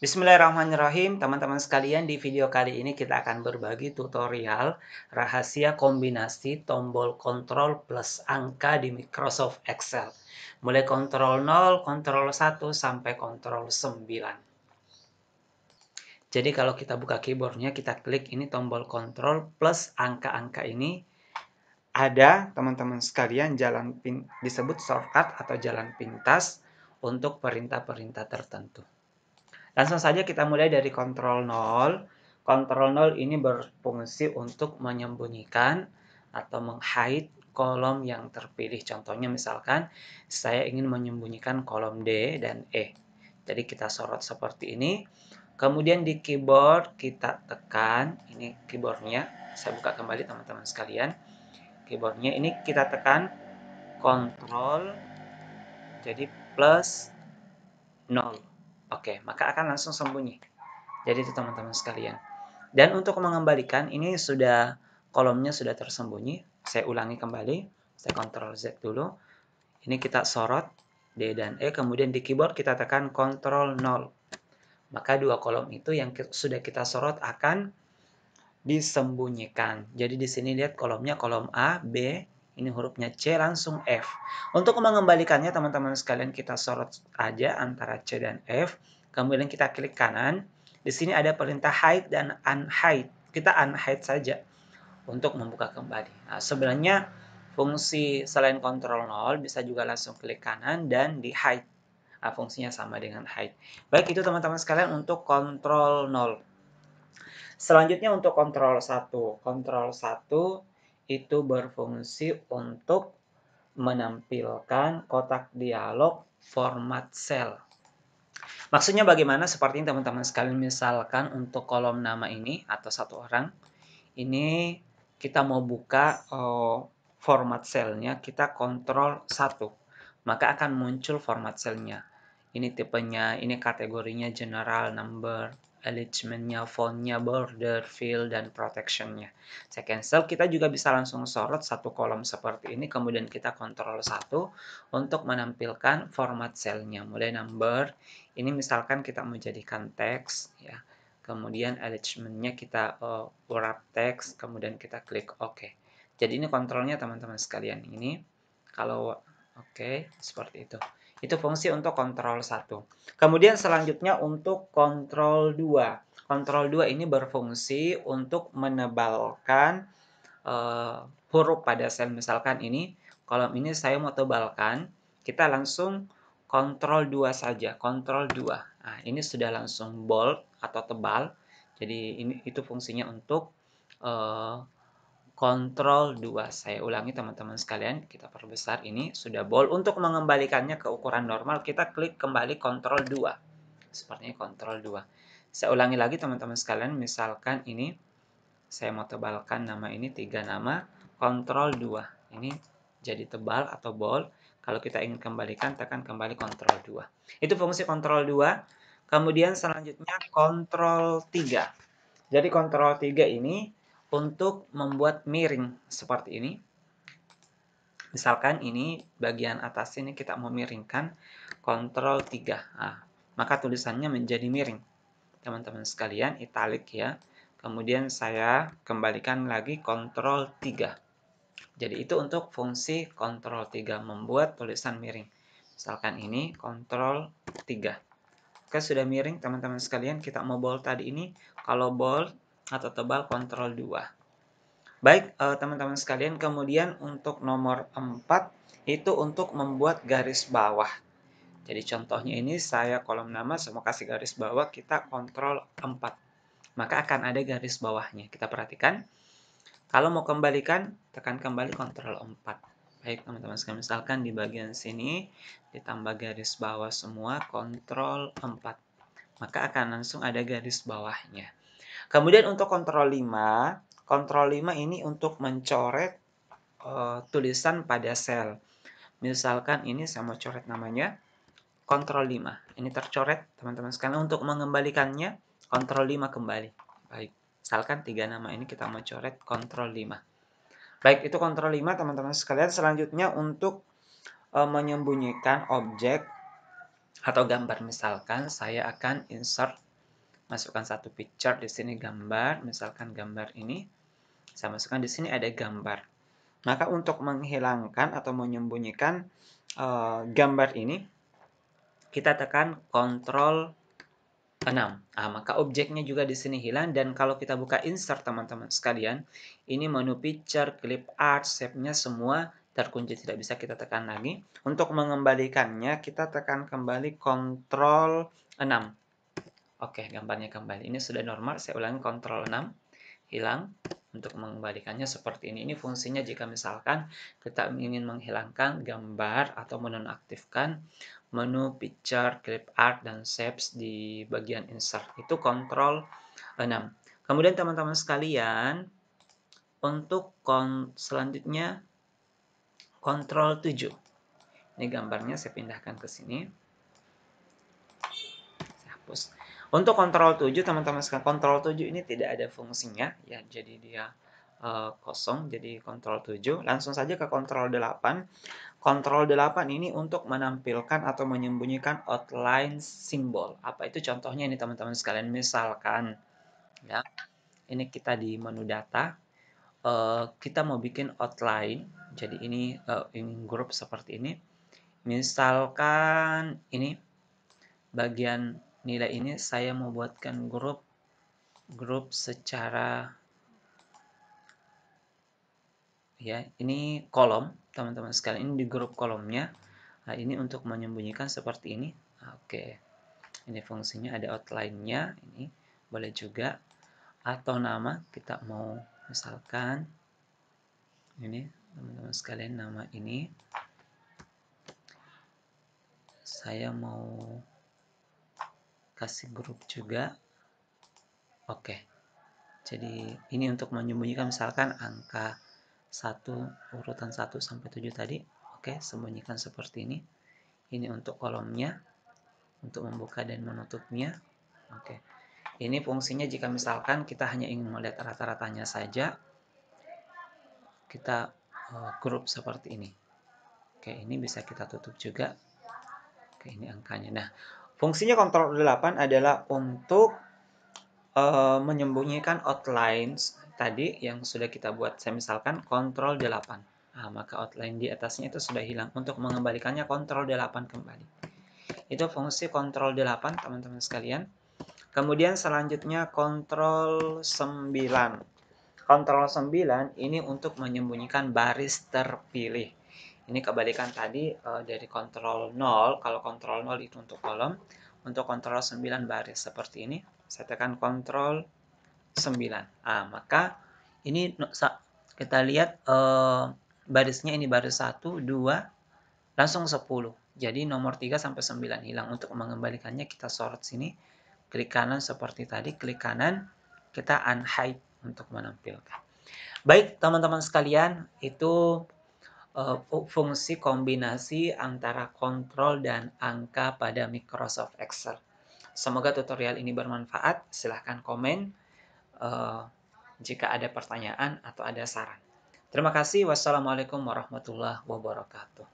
Bismillahirrahmanirrahim, teman-teman sekalian. Di video kali ini kita akan berbagi tutorial rahasia kombinasi tombol kontrol plus angka di Microsoft Excel. Mulai kontrol 0, kontrol 1, sampai kontrol 9. Jadi kalau kita buka keyboardnya, kita klik ini tombol kontrol plus angka-angka ini. Ada, teman-teman sekalian, disebut shortcut atau jalan pintas untuk perintah-perintah tertentu. Langsung saja kita mulai dari kontrol 0. Kontrol 0 ini berfungsi untuk menyembunyikan atau meng-hide kolom yang terpilih. Contohnya misalkan saya ingin menyembunyikan kolom D dan E. Jadi kita sorot seperti ini. Kemudian di keyboard kita tekan, ini keyboardnya. Saya buka kembali teman-teman sekalian. Keyboardnya ini kita tekan kontrol, jadi plus 0. Oke, maka akan langsung sembunyi. Jadi itu teman-teman sekalian. Dan untuk mengembalikan, ini kolomnya sudah tersembunyi. Saya ulangi kembali. Saya Ctrl Z dulu. Ini kita sorot D dan E. Kemudian di keyboard kita tekan Ctrl 0. Maka dua kolom itu yang sudah kita sorot akan disembunyikan. Jadi di sini lihat kolomnya kolom A, B, ini hurufnya C, langsung F. Untuk mengembalikannya teman-teman sekalian kita sorot aja antara C dan F. Kemudian kita klik kanan. Di sini ada perintah hide dan unhide. Kita unhide saja untuk membuka kembali. Nah, sebenarnya fungsi selain kontrol 0 bisa juga langsung klik kanan dan di hide. Nah, fungsinya sama dengan hide. Baik, itu teman-teman sekalian untuk kontrol 0. Selanjutnya untuk kontrol 1. Kontrol 1 itu berfungsi untuk menampilkan kotak dialog format cell. Maksudnya bagaimana? Seperti ini teman-teman sekalian, misalkan untuk kolom nama ini atau satu orang, ini kita mau buka format cell-nya, kita kontrol 1. Maka akan muncul format cell-nya. Ini tipenya, ini kategorinya general, number, alignment-nya, font-nya, border, fill, dan protection-nya. Saya cancel, kita juga bisa langsung sorot satu kolom seperti ini, kemudian kita kontrol 1 untuk menampilkan format cell-nya. Mulai number, ini misalkan kita mau jadikan teks, ya. Kemudian alignment-nya kita wrap text, kemudian kita klik OK. Jadi ini kontrolnya teman-teman sekalian. Ini kalau OK, seperti itu. Itu fungsi untuk kontrol 1. Kemudian selanjutnya untuk kontrol 2. Kontrol 2 ini berfungsi untuk menebalkan huruf pada sel. Misalkan ini, kolom ini saya mau tebalkan, kita langsung kontrol 2 saja, kontrol 2. Nah, ini sudah langsung bold atau tebal. Jadi itu fungsinya untuk kontrol 2. Saya ulangi teman-teman sekalian, kita perbesar, ini sudah bold. Untuk mengembalikannya ke ukuran normal, kita klik kembali kontrol 2. Sepertinya kontrol 2. Saya ulangi lagi teman-teman sekalian, misalkan ini saya mau tebalkan nama ini 3 nama, kontrol 2. Ini jadi tebal atau bold. Kalau kita ingin kembalikan, tekan kembali kontrol 2. Itu fungsi kontrol 2. Kemudian selanjutnya kontrol 3. Jadi kontrol 3 ini untuk membuat miring seperti ini. Misalkan ini bagian atas ini kita mau miringkan, kontrol 3. Nah, maka tulisannya menjadi miring. Teman-teman sekalian, italic ya. Kemudian saya kembalikan lagi kontrol 3. Jadi itu untuk fungsi kontrol 3, membuat tulisan miring. Misalkan ini kontrol 3. Oke, sudah miring teman-teman sekalian. Kita mau bold tadi ini, kalau bold atau tebal kontrol 2. Baik, teman-teman sekalian, kemudian untuk nomor 4 itu untuk membuat garis bawah. Jadi contohnya ini saya kolom nama, saya mau kasih garis bawah, kita kontrol 4. Maka akan ada garis bawahnya. Kita perhatikan. Kalau mau kembalikan, tekan kembali kontrol 4. Baik, teman-teman sekalian, misalkan di bagian sini ditambah garis bawah semua, kontrol 4. Maka akan langsung ada garis bawahnya. Kemudian untuk kontrol 5 ini untuk mencoret tulisan pada sel. Misalkan ini saya mau coret namanya, kontrol 5. Ini tercoret, teman-teman sekalian. Untuk mengembalikannya, kontrol 5 kembali. Baik, misalkan 3 nama ini kita mau coret, kontrol 5. Baik, itu kontrol 5, teman-teman sekalian. Selanjutnya untuk menyembunyikan objek atau gambar. Misalkan saya akan insert masukkan satu picture di sini gambar, misalkan gambar ini. Saya masukkan di sini ada gambar. Maka untuk menghilangkan atau menyembunyikan gambar ini, kita tekan Ctrl 6. Maka objeknya juga di sini hilang, dan kalau kita buka insert teman-teman sekalian, ini menu picture, clip art, shape-nya semua terkunci, tidak bisa kita tekan lagi. Untuk mengembalikannya, kita tekan kembali Ctrl 6. Oke, gambarnya kembali. Ini sudah normal, saya ulangi Ctrl 6. Hilang. Untuk mengembalikannya seperti ini. Ini fungsinya jika misalkan kita ingin menghilangkan gambar atau menonaktifkan menu picture, clip art, dan shapes di bagian insert. Itu Ctrl 6. Kemudian teman-teman sekalian, untuk selanjutnya Ctrl 7. Ini gambarnya saya pindahkan ke sini. Saya hapus. Untuk Ctrl 7, teman-teman sekalian, Ctrl 7 ini tidak ada fungsinya, ya, jadi dia kosong, jadi Ctrl 7. Langsung saja ke Ctrl 8. Ctrl 8 ini untuk menampilkan atau menyembunyikan outline simbol. Apa itu contohnya ini teman-teman sekalian? Misalkan, ya, ini kita di menu data, kita mau bikin outline, jadi ini grup seperti ini. Misalkan ini bagian nilai ini saya mau buatkan grup secara, ya, ini kolom teman-teman sekalian, ini di grup kolomnya. Nah, ini untuk menyembunyikan seperti ini. Oke, ini fungsinya ada outline-nya, ini boleh juga, atau nama kita mau misalkan ini teman-teman sekalian, nama ini saya mau kasih grup juga. Oke, jadi ini untuk menyembunyikan misalkan angka 1, urutan 1 sampai 7 tadi. Oke, sembunyikan seperti ini. Ini untuk kolomnya, untuk membuka dan menutupnya. Oke, ini fungsinya jika misalkan kita hanya ingin melihat rata-ratanya saja, kita grup seperti ini. Oke, ini bisa kita tutup juga. Oke, ini angkanya. Nah, fungsinya Ctrl 8 adalah untuk menyembunyikan outlines tadi yang sudah kita buat. Saya misalkan Ctrl 8. Maka outline di atasnya itu sudah hilang. Untuk mengembalikannya Ctrl 8 kembali. Itu fungsi Ctrl 8, teman-teman sekalian. Kemudian selanjutnya Ctrl 9. Ctrl 9 ini untuk menyembunyikan baris terpilih. Ini kebalikan tadi dari Ctrl 0. Kalau Ctrl 0 itu untuk kolom. Untuk Ctrl 9 baris seperti ini. Saya tekan Ctrl 9. Maka ini kita lihat barisnya, ini baris 1, 2, langsung 10. Jadi nomor 3 sampai 9 hilang. Untuk mengembalikannya kita sorot sini. Klik kanan seperti tadi, klik kanan, kita unhide untuk menampilkan. Baik, teman-teman sekalian, itu fungsi kombinasi antara kontrol dan angka pada Microsoft Excel. Semoga tutorial ini bermanfaat. Silahkan komen jika ada pertanyaan atau ada saran. Terima kasih. Wassalamualaikum warahmatullahi wabarakatuh.